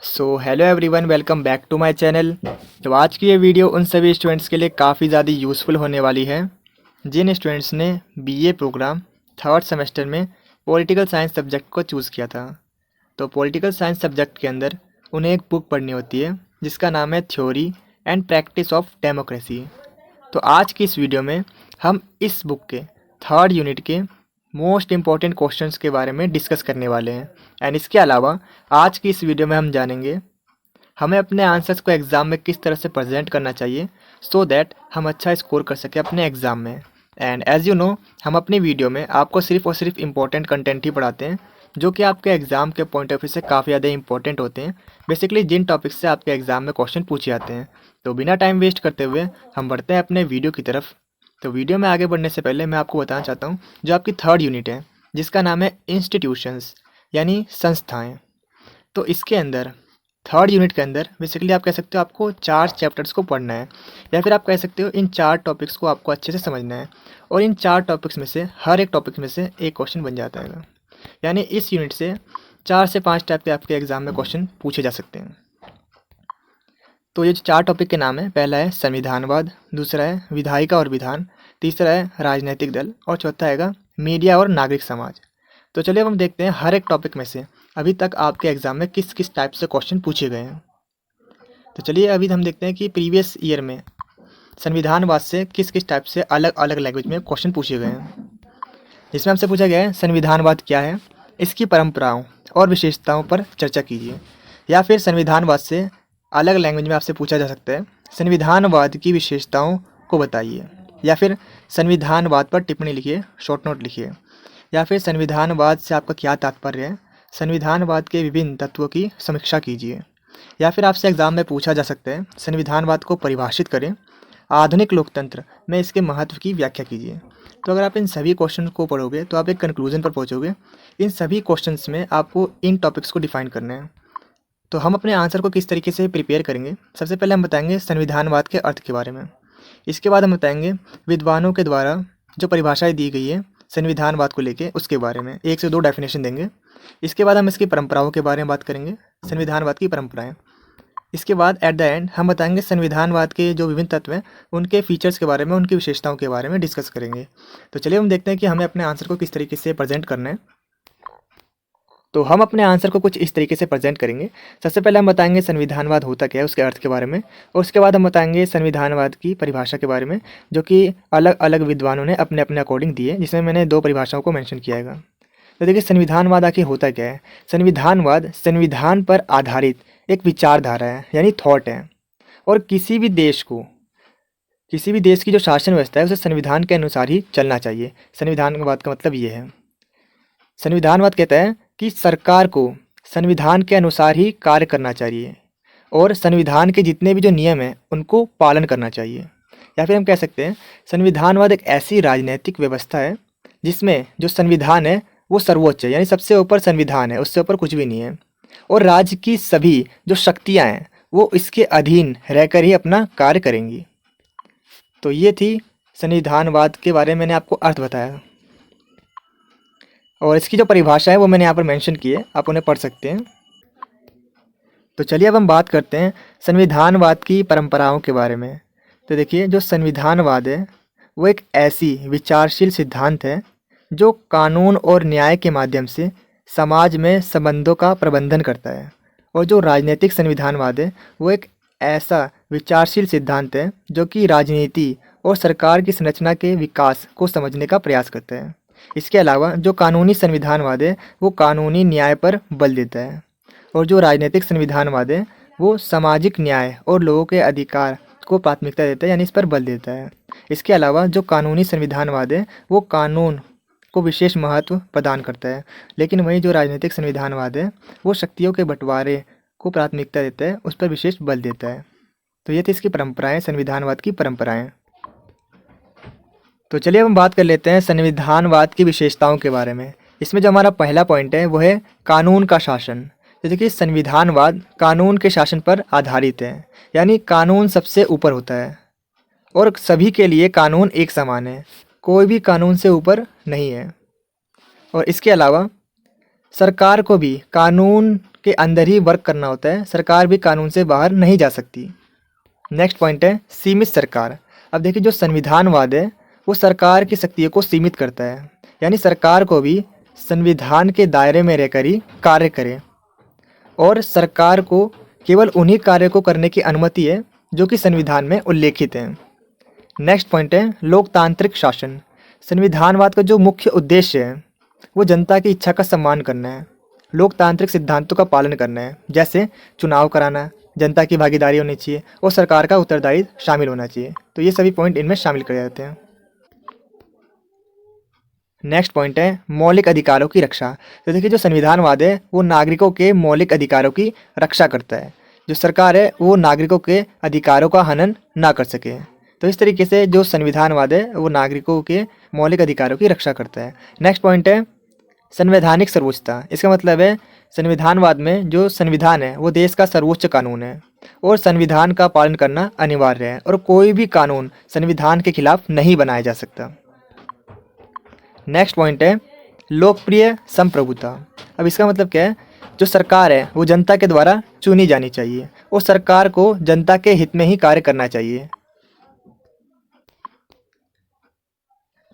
Hello everyone, welcome back to my channel. तो आज की ये वीडियो उन सभी स्टूडेंट्स के लिए काफ़ी ज़्यादा यूज़फुल होने वाली है जिन स्टूडेंट्स ने बीए प्रोग्राम थर्ड सेमेस्टर में पॉलिटिकल साइंस सब्जेक्ट को चूज़ किया था। तो पॉलिटिकल साइंस सब्जेक्ट के अंदर उन्हें एक बुक पढ़नी होती है जिसका नाम है theory and practice of democracy. तो आज की इस वीडियो में हम इस बुक के थर्ड यूनिट के मोस्ट इम्पॉर्टेंट क्वेश्चंस के बारे में डिस्कस करने वाले हैं। एंड इसके अलावा आज की इस वीडियो में हम जानेंगे हमें अपने आंसर्स को एग्ज़ाम में किस तरह से प्रेजेंट करना चाहिए सो दैट हम अच्छा स्कोर कर सकें अपने एग्ज़ाम में। एंड एज़ यू नो, हम अपनी वीडियो में आपको सिर्फ और सिर्फ इम्पॉर्टेंट कंटेंट ही पढ़ाते हैं जो कि आपके एग्ज़ाम के पॉइंट ऑफ व्यू से काफ़ी ज़्यादा इंपॉर्टेंट होते हैं। बेसिकली जिन टॉपिक्स से आपके एग्ज़ाम में क्वेश्चन पूछे जाते हैं। तो बिना टाइम वेस्ट करते हुए हम बढ़ते हैं अपने वीडियो की तरफ। तो वीडियो में आगे बढ़ने से पहले मैं आपको बताना चाहता हूँ जो आपकी थर्ड यूनिट है जिसका नाम है इंस्टीट्यूशंस यानी संस्थाएं। तो इसके अंदर थर्ड यूनिट के अंदर बेसिकली आप कह सकते हो आपको 4 चैप्टर्स को पढ़ना है, या फिर आप कह सकते हो इन 4 टॉपिक्स को आपको अच्छे से समझना है और इन 4 टॉपिक्स में से हर एक टॉपिक में से एक क्वेश्चन बन जाता है। यानी इस यूनिट से 4 से 5 टाइप के आपके एग्जाम में क्वेश्चन पूछे जा सकते हैं। तो ये जो 4 टॉपिक के नाम है, पहला है संविधानवाद, दूसरा है विधायिका और विधान, तीसरा है राजनीतिक दल और चौथा हैगा मीडिया और नागरिक समाज। तो चलिए अब हम देखते हैं हर एक टॉपिक में से अभी तक आपके एग्ज़ाम में किस किस टाइप से क्वेश्चन पूछे गए हैं। तो चलिए अभी हम देखते हैं कि प्रीवियस ईयर में संविधानवाद से किस किस टाइप से अलग अलग लैंग्वेज में क्वेश्चन पूछे गए हैं। जिसमें हमसे पूछा गया है संविधानवाद क्या है, इसकी परंपराओं और विशेषताओं पर चर्चा कीजिए। या फिर संविधानवाद से अलग लैंग्वेज में आपसे पूछा जा सकता है संविधानवाद की विशेषताओं को बताइए, या फिर संविधानवाद पर टिप्पणी लिखिए, शॉर्ट नोट लिखिए। या फिर संविधानवाद से आपका क्या तात्पर्य है, संविधानवाद के विभिन्न तत्वों की समीक्षा कीजिए। या फिर आपसे एग्जाम में पूछा जा सकता है संविधानवाद को परिभाषित करें, आधुनिक लोकतंत्र में इसके महत्व की व्याख्या कीजिए। तो अगर आप इन सभी क्वेश्चन को पढ़ोगे तो आप एक कंक्लूजन पर पहुंचोगे। इन सभी क्वेश्चंस में आपको इन टॉपिक्स को डिफाइन करना है। तो हम अपने आंसर को किस तरीके से प्रिपेयर करेंगे, सबसे पहले हम बताएंगे संविधानवाद के अर्थ के बारे में। इसके बाद हम बताएंगे विद्वानों के द्वारा जो परिभाषाएं दी गई है संविधानवाद को लेके उसके बारे में 1 से 2 डेफिनेशन देंगे। इसके बाद हम इसकी परंपराओं के बारे में बात करेंगे, संविधानवाद की परंपराएं। इसके बाद एट द एंड हम बताएंगे संविधानवाद के जो विभिन्न तत्व हैं उनके फीचर्स के बारे में, उनकी विशेषताओं के बारे में डिस्कस करेंगे। तो चलिए हम देखते हैं कि हमें अपने आंसर को किस तरीके से प्रेजेंट करना है। तो हम अपने आंसर को कुछ इस तरीके से प्रेजेंट करेंगे। सबसे पहले हम बताएंगे संविधानवाद होता क्या है, उसके अर्थ के बारे में, और उसके बाद हम बताएंगे संविधानवाद की परिभाषा के बारे में जो कि अलग अलग विद्वानों ने अपने अपने अकॉर्डिंग दी है, जिसमें मैंने 2 परिभाषाओं को मेंशन किया है। तो देखिए संविधानवाद आखिर होता क्या है। संविधानवाद संविधान पर आधारित एक विचारधारा है यानी थॉट है, और किसी भी देश की जो शासन व्यवस्था है उसे संविधान के अनुसार ही चलना चाहिए। संविधानवाद का मतलब ये है। संविधानवाद कहता है कि सरकार को संविधान के अनुसार ही कार्य करना चाहिए और संविधान के जितने भी जो नियम हैं उनको पालन करना चाहिए। या फिर हम कह सकते हैं संविधानवाद एक ऐसी राजनीतिक व्यवस्था है जिसमें जो संविधान है वो सर्वोच्च है, यानी सबसे ऊपर संविधान है, उससे ऊपर कुछ भी नहीं है, और राज्य की सभी जो शक्तियाँ हैं वो इसके अधीन रहकर ही अपना कार्य करेंगी। तो ये थी संविधानवाद के बारे में मैंने आपको अर्थ बताया, और इसकी जो परिभाषा है वो मैंने यहाँ पर मेंशन की है, आप उन्हें पढ़ सकते हैं। तो चलिए अब हम बात करते हैं संविधानवाद की परंपराओं के बारे में। तो देखिए जो संविधानवाद है वो एक ऐसी विचारशील सिद्धांत है जो कानून और न्याय के माध्यम से समाज में संबंधों का प्रबंधन करता है। और जो राजनीतिक संविधानवाद है वो एक ऐसा विचारशील सिद्धांत है जो कि राजनीति और सरकार की संरचना के विकास को समझने का प्रयास करता है। इसके अलावा जो कानूनी संविधानवाद है वो कानूनी न्याय पर बल देता है, और जो राजनीतिक संविधानवाद है वो सामाजिक न्याय और लोगों के अधिकार को प्राथमिकता देता है, यानी इस पर बल देता है। इसके अलावा जो कानूनी संविधानवाद है वो कानून को विशेष महत्व प्रदान करता है, लेकिन वहीं जो राजनीतिक संविधानवाद है वो शक्तियों के बंटवारे को प्राथमिकता देता है, उस पर विशेष बल देता है। तो ये थी इसकी परंपराएं, संविधानवाद की परंपराएं। तो चलिए हम बात कर लेते हैं संविधानवाद की विशेषताओं के बारे में। इसमें जो हमारा पहला पॉइंट है वो है कानून का शासन। तो देखिए संविधानवाद कानून के शासन पर आधारित है, यानी कानून सबसे ऊपर होता है और सभी के लिए कानून एक समान है, कोई भी कानून से ऊपर नहीं है। और इसके अलावा सरकार को भी कानून के अंदर ही वर्क करना होता है, सरकार भी कानून से बाहर नहीं जा सकती। नेक्स्ट पॉइंट है सीमित सरकार। अब देखिए जो संविधानवाद है वो सरकार की शक्तियों को सीमित करता है, यानी सरकार को भी संविधान के दायरे में रहकर ही कार्य करे और सरकार को केवल उन्हीं कार्य को करने की अनुमति है जो कि संविधान में उल्लेखित हैं। नेक्स्ट पॉइंट है लोकतांत्रिक शासन। संविधानवाद का जो मुख्य उद्देश्य है वो जनता की इच्छा का सम्मान करना है, लोकतांत्रिक सिद्धांतों का पालन करना है, जैसे चुनाव कराना, जनता की भागीदारी होनी चाहिए और सरकार का उत्तरदायित्व शामिल होना चाहिए। तो ये सभी पॉइंट इनमें शामिल किए जाते हैं। नेक्स्ट पॉइंट है मौलिक अधिकारों की रक्षा। तो देखिए जो संविधानवाद है वो नागरिकों के मौलिक अधिकारों की रक्षा करता है, जो सरकार है वो नागरिकों के अधिकारों का हनन ना कर सके। तो इस तरीके से जो संविधानवाद है वो नागरिकों के मौलिक अधिकारों की रक्षा करता है। नेक्स्ट पॉइंट है संवैधानिक सर्वोच्चता। इसका मतलब है संविधानवाद में जो संविधान है वो देश का सर्वोच्च कानून है और संविधान का पालन करना अनिवार्य है और कोई भी कानून संविधान के खिलाफ नहीं बनाया जा सकता। नेक्स्ट पॉइंट है लोकप्रिय संप्रभुता। अब इसका मतलब क्या है, जो सरकार है वो जनता के द्वारा चुनी जानी चाहिए और सरकार को जनता के हित में ही कार्य करना चाहिए।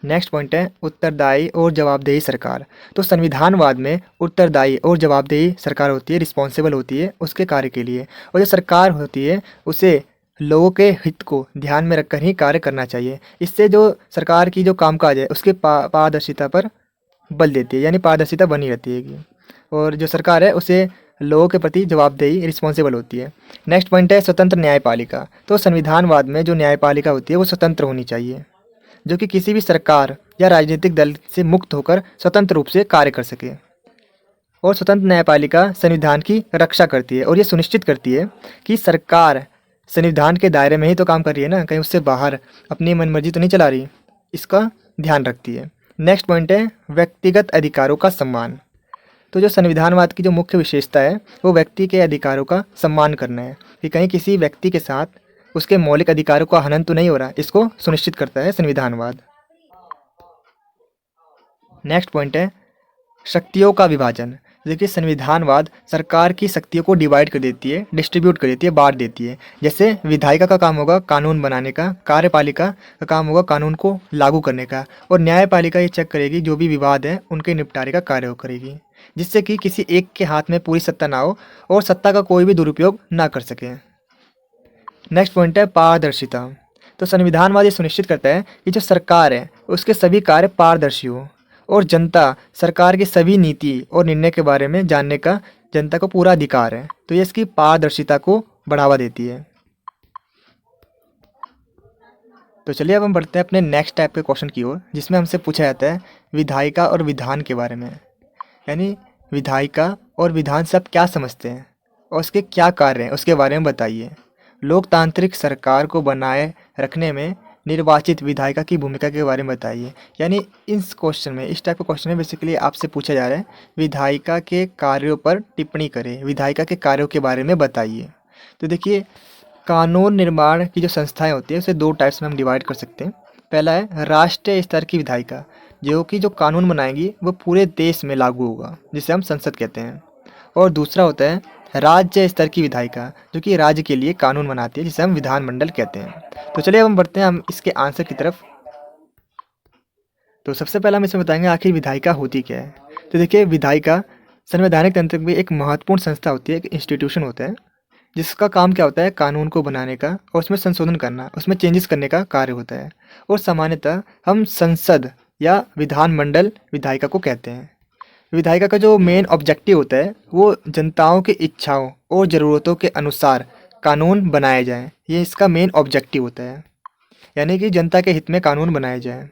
नेक्स्ट पॉइंट है उत्तरदायी और जवाबदेही सरकार। तो संविधानवाद में उत्तरदायी और जवाबदेही सरकार होती है, रिस्पॉन्सिबल होती है उसके कार्य के लिए, और जो सरकार होती है उसे लोगों के हित को ध्यान में रखकर ही कार्य करना चाहिए। इससे जो सरकार की जो कामकाज है उसके पारदर्शिता पर बल देती है, यानी पारदर्शिता बनी रहती है और जो सरकार है उसे लोगों के प्रति जवाबदेही रिस्पॉन्सिबल होती है। नेक्स्ट पॉइंट है स्वतंत्र न्यायपालिका। तो संविधानवाद में जो न्यायपालिका होती है वो स्वतंत्र होनी चाहिए, जो कि किसी भी सरकार या राजनीतिक दल से मुक्त होकर स्वतंत्र रूप से कार्य कर सके। और स्वतंत्र न्यायपालिका संविधान की रक्षा करती है और ये सुनिश्चित करती है कि सरकार संविधान के दायरे में ही तो काम कर रही है ना, कहीं उससे बाहर अपनी मनमर्जी तो नहीं चला रही, इसका ध्यान रखती है। नेक्स्ट पॉइंट है व्यक्तिगत अधिकारों का सम्मान। तो जो संविधानवाद की जो मुख्य विशेषता है वो व्यक्ति के अधिकारों का सम्मान करना है, कि कहीं किसी व्यक्ति के साथ उसके मौलिक अधिकारों का हनन तो नहीं हो रहा, इसको सुनिश्चित करता है संविधानवाद। नेक्स्ट पॉइंट है शक्तियों का विभाजन। देखिए संविधानवाद सरकार की शक्तियों को डिवाइड कर देती है, डिस्ट्रीब्यूट कर देती है, बांट देती है। जैसे विधायिका का काम होगा कानून बनाने का, कार्यपालिका का काम होगा कानून को लागू करने का, और न्यायपालिका ये चेक करेगी जो भी विवाद है उनके निपटारे का कार्य करेगी, जिससे कि किसी एक के हाथ में पूरी सत्ता ना हो और सत्ता का कोई भी दुरुपयोग ना कर सके। नेक्स्ट पॉइंट है पारदर्शिता। तो संविधानवाद ये सुनिश्चित करता है कि जो सरकार है उसके सभी कार्य पारदर्शी हो और जनता सरकार की सभी नीति और निर्णय के बारे में जानने का जनता को पूरा अधिकार है। तो ये इसकी पारदर्शिता को बढ़ावा देती है। तो चलिए अब हम बढ़ते हैं अपने नेक्स्ट टाइप के क्वेश्चन की ओर, जिसमें हमसे पूछा जाता है विधायिका और विधान के बारे में, यानी विधायिका और विधान से आप क्या समझते हैं और उसके क्या कार्य हैं उसके बारे में बताइए। लोकतांत्रिक सरकार को बनाए रखने में निर्वाचित विधायिका की भूमिका के बारे में बताइए। यानी इस क्वेश्चन में, इस टाइप के क्वेश्चन में बेसिकली आपसे पूछा जा रहा है विधायिका के कार्यों पर टिप्पणी करें, विधायिका के कार्यों के बारे में बताइए। तो देखिए कानून निर्माण की जो संस्थाएं होती है उसे दो टाइप्स में हम डिवाइड कर सकते हैं। पहला है राष्ट्रीय स्तर की विधायिका, जो कानून बनाएंगी वो पूरे देश में लागू होगा, जिसे हम संसद कहते हैं। और दूसरा होता है राज्य स्तर की विधायिका, जो कि राज्य के लिए कानून बनाती है, जिसे हम विधानमंडल कहते हैं। तो चलिए अब हम बढ़ते हैं हम इसके आंसर की तरफ। तो सबसे पहले हम इसमें बताएंगे आखिर विधायिका होती क्या है। तो देखिए विधायिका संवैधानिक तंत्र में एक महत्वपूर्ण संस्था होती है, एक इंस्टीट्यूशन होता है, जिसका काम क्या होता है कानून को बनाने का और उसमें संशोधन करना, उसमें चेंजेस करने का कार्य होता है। और सामान्यतः हम संसद या विधानमंडल विधायिका को कहते हैं। विधायिका का जो मेन ऑब्जेक्टिव होता है वो जनताओं की इच्छाओं और ज़रूरतों के अनुसार कानून बनाए जाएं, ये इसका मेन ऑब्जेक्टिव होता है, यानी कि जनता के हित में कानून बनाए जाएं।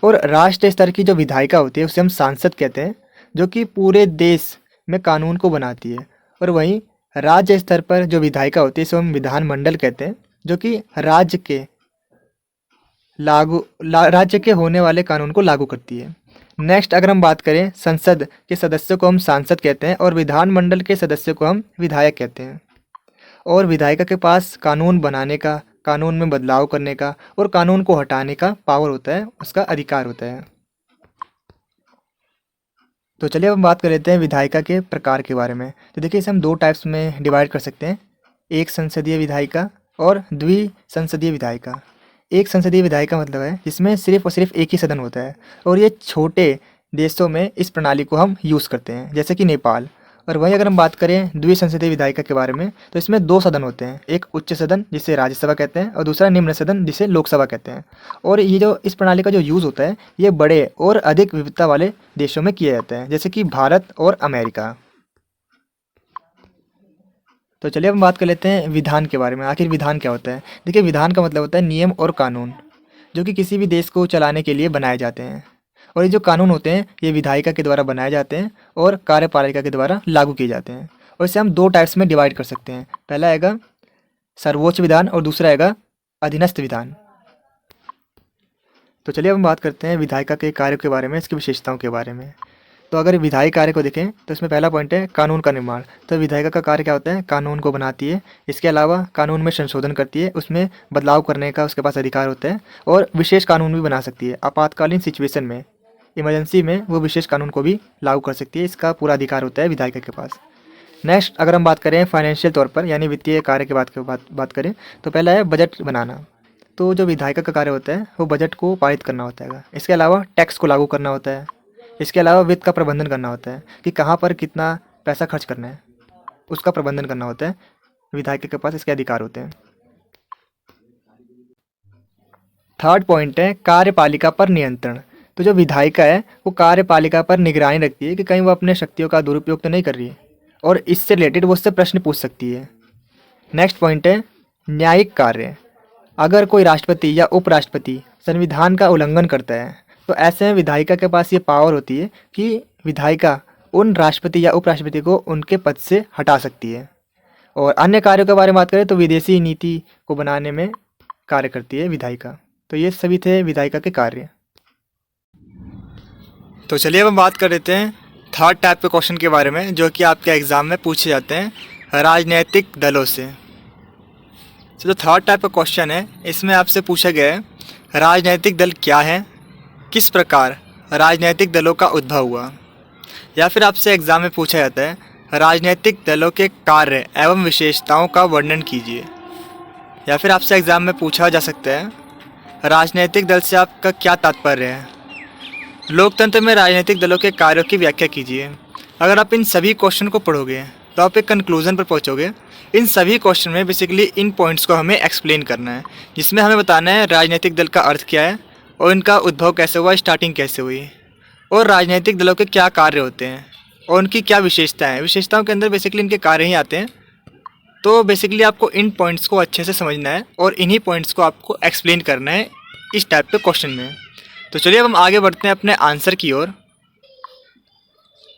और राष्ट्रीय स्तर की जो विधायिका होती है उसे हम सांसद कहते हैं, जो कि पूरे देश में कानून को बनाती है। और वहीं राज्य स्तर पर जो विधायिका होती है इसे हम विधानमंडल कहते हैं, जो कि राज्य के होने वाले कानून को लागू करती है। नेक्स्ट अगर हम बात करें संसद के सदस्यों को हम सांसद कहते हैं और विधानमंडल के सदस्यों को हम विधायक कहते हैं। और विधायिका के पास कानून बनाने का, कानून में बदलाव करने का और कानून को हटाने का पावर होता है, उसका अधिकार होता है। तो चलिए अब हम बात कर लेते हैं विधायिका के प्रकार के बारे में। तो देखिए इसे हम दो टाइप्स में डिवाइड कर सकते हैं, एक संसदीय विधायिका और द्विसंसदीय विधायिका। एक संसदीय विधायिका मतलब है जिसमें सिर्फ और सिर्फ एक ही सदन होता है और ये छोटे देशों में इस प्रणाली को हम यूज़ करते हैं, जैसे कि नेपाल। और वहीं अगर हम बात करें द्विसंसदीय विधायिका के बारे में, तो इसमें दो सदन होते हैं, एक उच्च सदन जिसे राज्यसभा कहते हैं और दूसरा निम्न सदन जिसे लोकसभा कहते हैं। और ये जो इस प्रणाली का जो यूज़ होता है ये बड़े और अधिक विविधता वाले देशों में किया जाता है, जैसे कि भारत और अमेरिका। तो चलिए हम बात कर लेते हैं विधान के बारे में। आखिर विधान क्या होता है? देखिए विधान का मतलब होता है नियम और कानून जो कि किसी भी देश को चलाने के लिए बनाए जाते हैं। और ये जो कानून होते हैं ये विधायिका के द्वारा बनाए जाते हैं और कार्यपालिका के द्वारा लागू किए जाते हैं। और इसे हम दो टाइप्स में डिवाइड कर सकते हैं, पहला आएगा सर्वोच्च विधान और दूसरा आएगा अधीनस्थ विधान। तो चलिए अब हम बात करते हैं विधायिका के कार्य के बारे में, इसकी विशेषताओं के बारे में। तो अगर विधायी कार्य को देखें तो इसमें पहला पॉइंट है कानून का निर्माण। तो विधायिका का कार्य क्या होता है? कानून को बनाती है, इसके अलावा कानून में संशोधन करती है, उसमें बदलाव करने का उसके पास अधिकार होता है और विशेष कानून भी बना सकती है। आपातकालीन सिचुएशन में, इमरजेंसी में वो विशेष कानून को भी लागू कर सकती है, इसका पूरा अधिकार होता है विधायिका के पास। नेक्स्ट अगर हम बात करें फाइनेंशियल तौर पर यानी वित्तीय कार्य की बात करें तो पहला है बजट बनाना। तो जो विधायिका का कार्य होता है वो बजट को पारित करना होता है। इसके अलावा टैक्स को लागू करना होता है, इसके अलावा वित्त का प्रबंधन करना होता है कि कहाँ पर कितना पैसा खर्च करना है, उसका प्रबंधन करना होता है। विधायिका के पास इसके अधिकार होते हैं। थर्ड पॉइंट है कार्यपालिका पर नियंत्रण। तो जो विधायिका है वो कार्यपालिका पर निगरानी रखती है कि कहीं वो अपने शक्तियों का दुरुपयोग तो नहीं कर रही है और इससे रिलेटेड वो उससे प्रश्न पूछ सकती है। नेक्स्ट पॉइंट है न्यायिक कार्य। अगर कोई राष्ट्रपति या उपराष्ट्रपति संविधान का उल्लंघन करता है तो ऐसे में विधायिका के पास ये पावर होती है कि विधायिका उन राष्ट्रपति या उपराष्ट्रपति को उनके पद से हटा सकती है। और अन्य कार्यों के बारे में बात करें तो विदेशी नीति को बनाने में कार्य करती है विधायिका। तो ये सभी थे विधायिका के कार्य। तो चलिए अब हम बात कर लेते हैं थर्ड टाइप के क्वेश्चन के बारे में जो कि आपके एग्ज़ाम में पूछे जाते हैं राजनीतिक दलों से। तो जो थर्ड टाइप का क्वेश्चन है इसमें आपसे पूछा गया है राजनीतिक दल क्या है, किस प्रकार राजनीतिक दलों का उद्भव हुआ। या फिर आपसे एग्ज़ाम में पूछा जाता है राजनीतिक दलों के कार्य एवं विशेषताओं का वर्णन कीजिए। या फिर आपसे एग्ज़ाम में पूछा जा सकता है राजनीतिक दल से आपका क्या तात्पर्य है, लोकतंत्र में राजनीतिक दलों के कार्यों की व्याख्या कीजिए। अगर आप इन सभी क्वेश्चन को पढ़ोगे तो आप एक कंक्लूजन पर पहुंचोगे। इन सभी क्वेश्चन में बेसिकली इन पॉइंट्स को हमें एक्सप्लेन करना है, जिसमें हमें बताना है राजनीतिक दल का अर्थ क्या है और इनका उद्भव कैसे हुआ, स्टार्टिंग कैसे हुई और राजनीतिक दलों के क्या कार्य होते हैं और उनकी क्या विशेषताएं हैं। विशेषताओं के अंदर बेसिकली इनके कार्य ही आते हैं। तो बेसिकली आपको इन पॉइंट्स को अच्छे से समझना है और इन्हीं पॉइंट्स को आपको एक्सप्लेन करना है इस टाइप के क्वेश्चन में। तो चलिए अब हम आगे बढ़ते हैं अपने आंसर की ओर।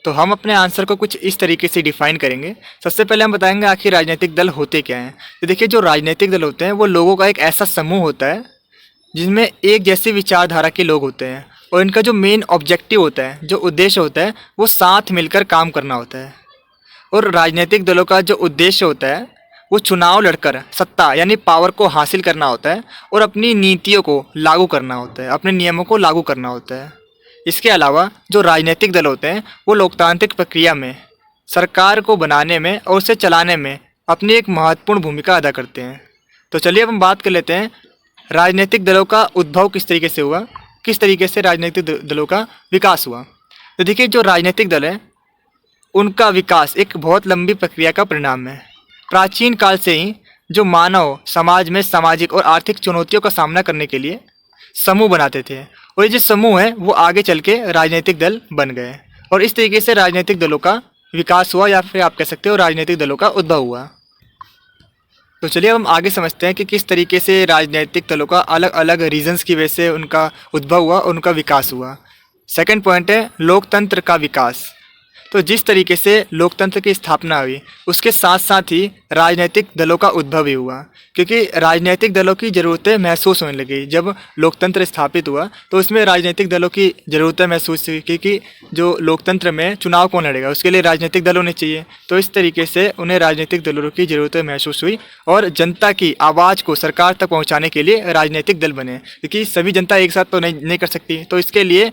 तो हम अपने आंसर को कुछ इस तरीके से डिफाइन करेंगे। सबसे पहले हम बताएंगे आखिर राजनीतिक दल होते क्या हैं। तो देखिए जो राजनीतिक दल होते हैं वो लोगों का एक ऐसा समूह होता है जिसमें एक जैसी विचारधारा के लोग होते हैं और इनका जो मेन ऑब्जेक्टिव होता है, जो उद्देश्य होता है, वो साथ मिलकर काम करना होता है। और राजनीतिक दलों का जो उद्देश्य होता है वो चुनाव लड़कर सत्ता यानी पावर को हासिल करना होता है और अपनी नीतियों को लागू करना होता है, अपने नियमों को लागू करना होता है। इसके अलावा जो राजनीतिक दल होते हैं वो लोकतांत्रिक प्रक्रिया में सरकार को बनाने में और उसे चलाने में अपनी एक महत्वपूर्ण भूमिका अदा करते हैं। तो चलिए अब हम बात कर लेते हैं राजनीतिक दलों का उद्भव किस तरीके से हुआ, किस तरीके से राजनीतिक दलों का विकास हुआ। तो देखिए जो राजनीतिक दल है उनका विकास एक बहुत लंबी प्रक्रिया का परिणाम है। प्राचीन काल से ही जो मानव समाज में सामाजिक और आर्थिक चुनौतियों का सामना करने के लिए समूह बनाते थे और ये जो समूह है वो आगे चल के राजनीतिक दल बन गए और इस तरीके से राजनीतिक दलों का विकास हुआ या फिर आप कह सकते हो राजनीतिक दलों का उद्भव हुआ। तो चलिए अब हम आगे समझते हैं कि किस तरीके से राजनीतिक दलों का अलग अलग रीजन्स की वजह से उनका उद्भव हुआ और उनका विकास हुआ। सेकंड पॉइंट है लोकतंत्र का विकास। तो जिस तरीके से लोकतंत्र की स्थापना हुई उसके साथ साथ ही राजनीतिक दलों का उद्भव भी हुआ, क्योंकि राजनीतिक दलों की ज़रूरतें महसूस होने लगी। जब लोकतंत्र स्थापित हुआ तो उसमें राजनीतिक दलों की ज़रूरतें महसूस हुई, क्योंकि जो लोकतंत्र में चुनाव कौन लड़ेगा उसके लिए राजनीतिक दल होने चाहिए। तो इस तरीके से उन्हें राजनीतिक दलों की ज़रूरतें महसूस हुई और जनता की आवाज़ को सरकार तक पहुँचाने के लिए राजनीतिक दल बने, क्योंकि सभी जनता एक साथ तो नहीं कर सकती। तो इसके लिए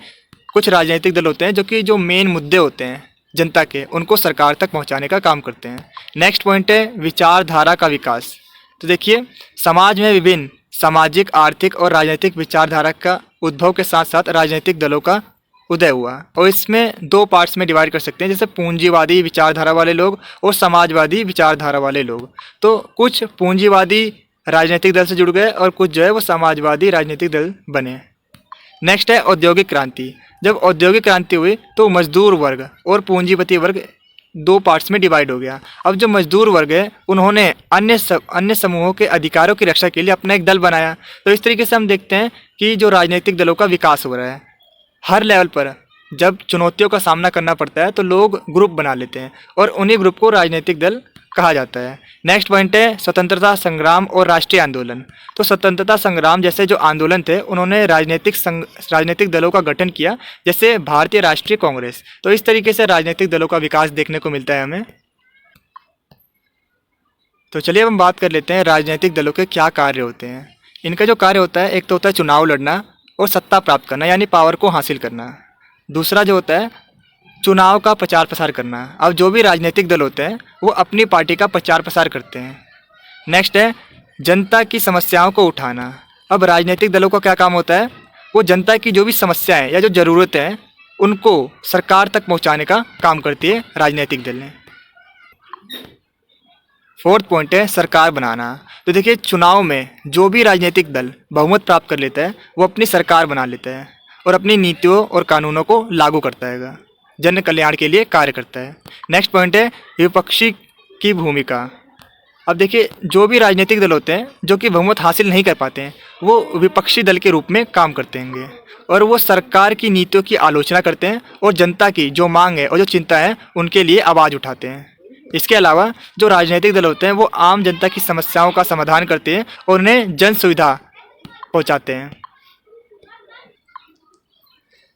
कुछ राजनीतिक दल होते हैं जो कि जो मेन मुद्दे होते हैं जनता के, उनको सरकार तक पहुंचाने का काम करते हैं। नेक्स्ट पॉइंट है विचारधारा का विकास। तो देखिए, समाज में विभिन्न सामाजिक, आर्थिक और राजनीतिक विचारधारा का उद्भव के साथ साथ राजनीतिक दलों का उदय हुआ, और इसमें दो पार्ट्स में डिवाइड कर सकते हैं, जैसे पूंजीवादी विचारधारा वाले लोग और समाजवादी विचारधारा वाले लोग। तो कुछ पूंजीवादी राजनीतिक दल से जुड़ गए और कुछ जो है वो समाजवादी राजनीतिक दल बने। नेक्स्ट है औद्योगिक क्रांति। जब औद्योगिक क्रांति हुई तो मजदूर वर्ग और पूंजीपति वर्ग दो पार्ट्स में डिवाइड हो गया। अब जो मजदूर वर्ग है उन्होंने अन्य समूहों के अधिकारों की रक्षा के लिए अपना एक दल बनाया। तो इस तरीके से हम देखते हैं कि जो राजनीतिक दलों का विकास हो रहा है हर लेवल पर। जब चुनौतियों का सामना करना पड़ता है तो लोग ग्रुप बना लेते हैं और उन्हीं ग्रुप को राजनीतिक दल कहा जाता है। नेक्स्ट पॉइंट है स्वतंत्रता संग्राम और राष्ट्रीय आंदोलन। तो स्वतंत्रता संग्राम जैसे जो आंदोलन थे उन्होंने राजनीतिक दलों का गठन किया, जैसे भारतीय राष्ट्रीय कांग्रेस। तो इस तरीके से राजनीतिक दलों का विकास देखने को मिलता है हमें। तो चलिए अब हम बात कर लेते हैं राजनीतिक दलों के क्या कार्य होते हैं। इनका जो कार्य होता है, एक तो होता है चुनाव लड़ना और सत्ता प्राप्त करना यानी पावर को हासिल करना। दूसरा जो होता है चुनाव का प्रचार प्रसार करना। अब जो भी राजनीतिक दल होते हैं वो अपनी पार्टी का प्रचार प्रसार करते हैं। नेक्स्ट है जनता की समस्याओं को उठाना। अब राजनीतिक दलों का क्या काम होता है, वो जनता की जो भी समस्याएं या जो ज़रूरतें हैं उनको सरकार तक पहुंचाने का काम करती है राजनीतिक दलें। फोर्थ पॉइंट है सरकार बनाना। तो देखिए, चुनाव में जो भी राजनीतिक दल बहुमत प्राप्त कर लेता है वो अपनी सरकार बना लेता है और अपनी नीतियों और कानूनों को लागू करता है, जन कल्याण के लिए कार्य करता है। नेक्स्ट पॉइंट है विपक्षी की भूमिका। अब देखिए, जो भी राजनीतिक दल होते हैं जो कि बहुमत हासिल नहीं कर पाते हैं वो विपक्षी दल के रूप में काम करते हैं और वो सरकार की नीतियों की आलोचना करते हैं और जनता की जो मांग है और जो चिंता है उनके लिए आवाज़ उठाते हैं। इसके अलावा जो राजनीतिक दल होते हैं वो आम जनता की समस्याओं का समाधान करते हैं और उन्हें जन सुविधा पहुँचाते हैं।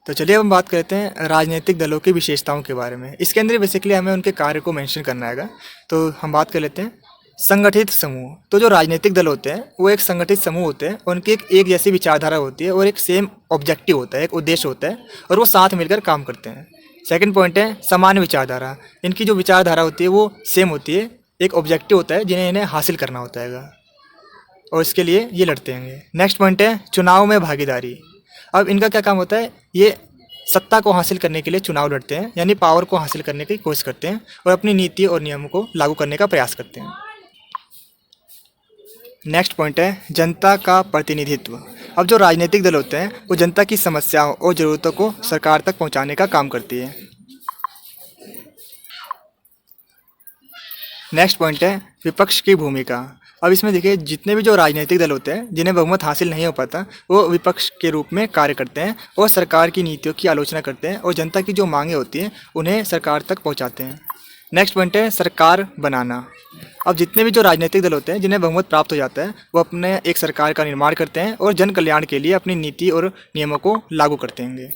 तो चलिए हम बात करते हैं राजनीतिक दलों की विशेषताओं के बारे में। इसके अंदर बेसिकली हमें उनके कार्य को मेंशन करना है। तो हम बात कर लेते हैं संगठित समूह। तो जो राजनीतिक दल होते हैं वो एक संगठित समूह होते हैं, उनकी एक जैसी विचारधारा होती है और एक सेम ऑब्जेक्टिव होता है, एक उद्देश्य होता है और वो साथ मिलकर काम करते हैं। सेकंड पॉइंट है समान विचारधारा। इनकी जो विचारधारा होती है वो सेम होती है, एक ऑब्जेक्टिव होता है जिन्हें इन्हें हासिल करना होता है और इसके लिए ये लड़ते हैं। नेक्स्ट पॉइंट है चुनाव में भागीदारी। अब इनका क्या काम होता है, ये सत्ता को हासिल करने के लिए चुनाव लड़ते हैं यानी पावर को हासिल करने की कोशिश करते हैं और अपनी नीति और नियमों को लागू करने का प्रयास करते हैं। नेक्स्ट पॉइंट है जनता का प्रतिनिधित्व। अब जो राजनीतिक दल होते हैं वो जनता की समस्याओं और ज़रूरतों को सरकार तक पहुंचाने का काम करती है। नेक्स्ट पॉइंट है विपक्ष की भूमिका। अब इसमें देखिए, जितने भी जो राजनीतिक दल होते हैं जिन्हें बहुमत हासिल नहीं हो पाता वो विपक्ष के रूप में कार्य करते हैं और सरकार की नीतियों की आलोचना करते हैं और जनता की जो मांगें होती हैं उन्हें सरकार तक पहुंचाते हैं। नेक्स्ट पॉइंट है सरकार बनाना। अब जितने भी जो राजनीतिक दल होते हैं जिन्हें बहुमत प्राप्त हो जाता है वो अपने एक सरकार का निर्माण करते हैं और जन कल्याण के लिए अपनी नीति और नियमों को लागू करते हैं।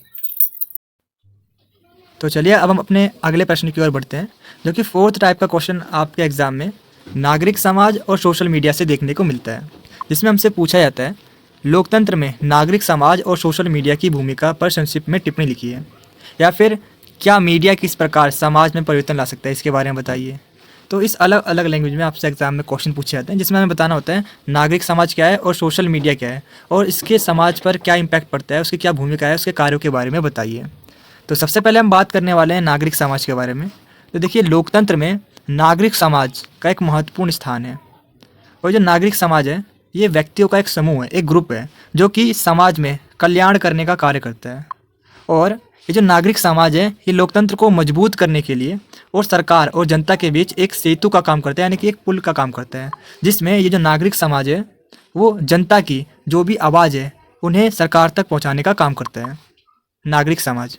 तो चलिए अब हम अपने अगले प्रश्न की ओर बढ़ते हैं, जो कि फोर्थ टाइप का क्वेश्चन आपके एग्जाम में नागरिक समाज और सोशल मीडिया से देखने को मिलता है, जिसमें हमसे पूछा जाता है लोकतंत्र में नागरिक समाज और सोशल मीडिया की भूमिका पर संक्षिप्त में टिप्पणी लिखी है, या फिर क्या मीडिया किस प्रकार समाज में परिवर्तन ला सकता है, इसके बारे में बताइए। तो इस अलग अलग लैंग्वेज में आपसे एग्जाम में क्वेश्चन पूछे जाते हैं, जिसमें हमें बताना होता है नागरिक समाज क्या है और सोशल मीडिया क्या है और इसके समाज पर क्या इम्पैक्ट पड़ता है, उसकी क्या भूमिका है, उसके कार्यों के बारे में बताइए। तो सबसे पहले हम बात करने वाले हैं नागरिक समाज के बारे में। तो देखिए, लोकतंत्र में नागरिक समाज का एक महत्वपूर्ण स्थान है और जो नागरिक समाज है ये व्यक्तियों का एक समूह है, एक ग्रुप है जो कि समाज में कल्याण करने का कार्य करता है। और ये जो नागरिक समाज है ये लोकतंत्र को मजबूत करने के लिए और सरकार और जनता के बीच एक सेतु का काम करता है, यानी कि एक पुल का काम करता है, जिसमें ये जो नागरिक समाज है वो जनता की जो भी आवाज़ है उन्हें सरकार तक पहुंचाने का काम करता है, नागरिक समाज।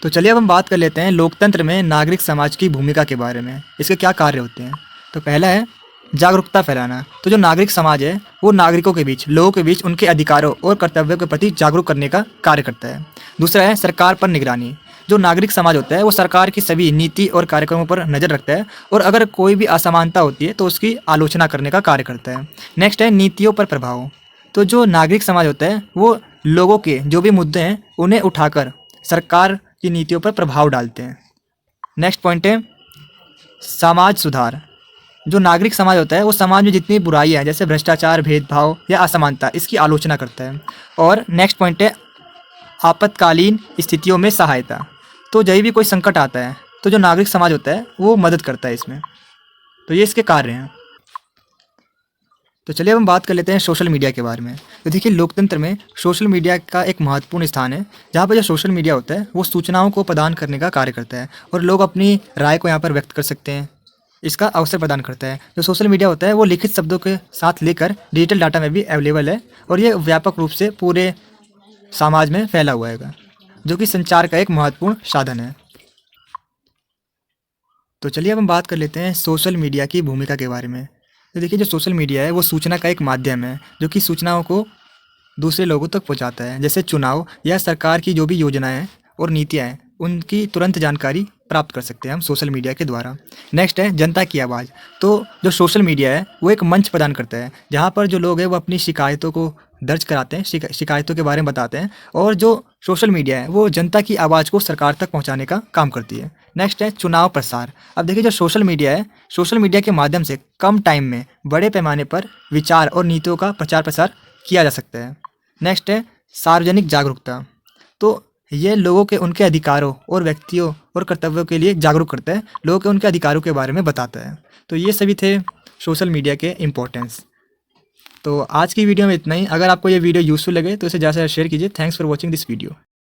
तो चलिए अब हम बात कर लेते हैं लोकतंत्र में नागरिक समाज की भूमिका के बारे में, इसके क्या कार्य होते हैं। तो पहला है जागरूकता फैलाना। तो जो नागरिक समाज है वो नागरिकों के बीच, लोगों के बीच उनके अधिकारों और कर्तव्यों के प्रति जागरूक करने का कार्य करता है। दूसरा है सरकार पर निगरानी। जो नागरिक समाज होता है वो सरकार की सभी नीति और कार्यक्रमों पर नज़र रखता है और अगर कोई भी असमानता होती है तो उसकी आलोचना करने का कार्य करता है। नेक्स्ट है नीतियों पर प्रभाव। तो जो नागरिक समाज होता है वो लोगों के जो भी मुद्दे हैं उन्हें उठाकर सरकार की नीतियों पर प्रभाव डालते हैं। नेक्स्ट पॉइंट है समाज सुधार। जो नागरिक समाज होता है वो समाज में जितनी बुराई है जैसे भ्रष्टाचार, भेदभाव या असमानता, इसकी आलोचना करता है। और नेक्स्ट पॉइंट है आपातकालीन स्थितियों में सहायता। तो जब भी कोई संकट आता है तो जो नागरिक समाज होता है वो मदद करता है इसमें। तो ये इसके कार्य हैं। तो चलिए अब हम बात कर लेते हैं सोशल मीडिया के बारे में। तो देखिए लोकतंत्र में सोशल मीडिया का एक महत्वपूर्ण स्थान है, जहाँ पर जो सोशल मीडिया होता है वो सूचनाओं को प्रदान करने का कार्य करता है और लोग अपनी राय को यहाँ पर व्यक्त कर सकते हैं। इसका अवसर प्रदान करता है। जो सोशल मीडिया होता है वो लिखित शब्दों के साथ लेकर डिजिटल डाटा में भी अवेलेबल है और ये व्यापक रूप से पूरे समाज में फैला हुआ है, जो कि संचार का एक महत्वपूर्ण साधन है। तो चलिए अब हम बात कर लेते हैं सोशल मीडिया की भूमिका के बारे में। तो देखिए जो सोशल मीडिया है वो सूचना का एक माध्यम है जो कि सूचनाओं को दूसरे लोगों तक पहुंचाता है। जैसे चुनाव या सरकार की जो भी योजनाएं और नीतियां हैं उनकी तुरंत जानकारी प्राप्त कर सकते हैं हम सोशल मीडिया के द्वारा। नेक्स्ट है जनता की आवाज़। तो जो सोशल मीडिया है वो एक मंच प्रदान करता है जहाँ पर जो लोग हैं वो अपनी शिकायतों को दर्ज कराते हैं, शिकायतों के बारे में बताते हैं और जो सोशल मीडिया है वो जनता की आवाज़ को सरकार तक पहुँचाने का काम करती है। नेक्स्ट है चुनाव प्रसार। अब देखिए जो सोशल मीडिया है, सोशल मीडिया के माध्यम से कम टाइम में बड़े पैमाने पर विचार और नीतियों का प्रचार प्रसार किया जा सकता है। नेक्स्ट है सार्वजनिक जागरूकता। तो ये लोगों के उनके अधिकारों और व्यक्तियों और कर्तव्यों के लिए जागरूक करता है, लोगों के उनके अधिकारों के बारे में बताता है। तो ये सभी थे सोशल मीडिया के इम्पोर्टेंस। तो आज की वीडियो में इतना ही। अगर आपको ये वीडियो यूज़फुल लगे तो इसे ज़्यादा से ज़्यादा शेयर कीजिए। Thanks for watching this video.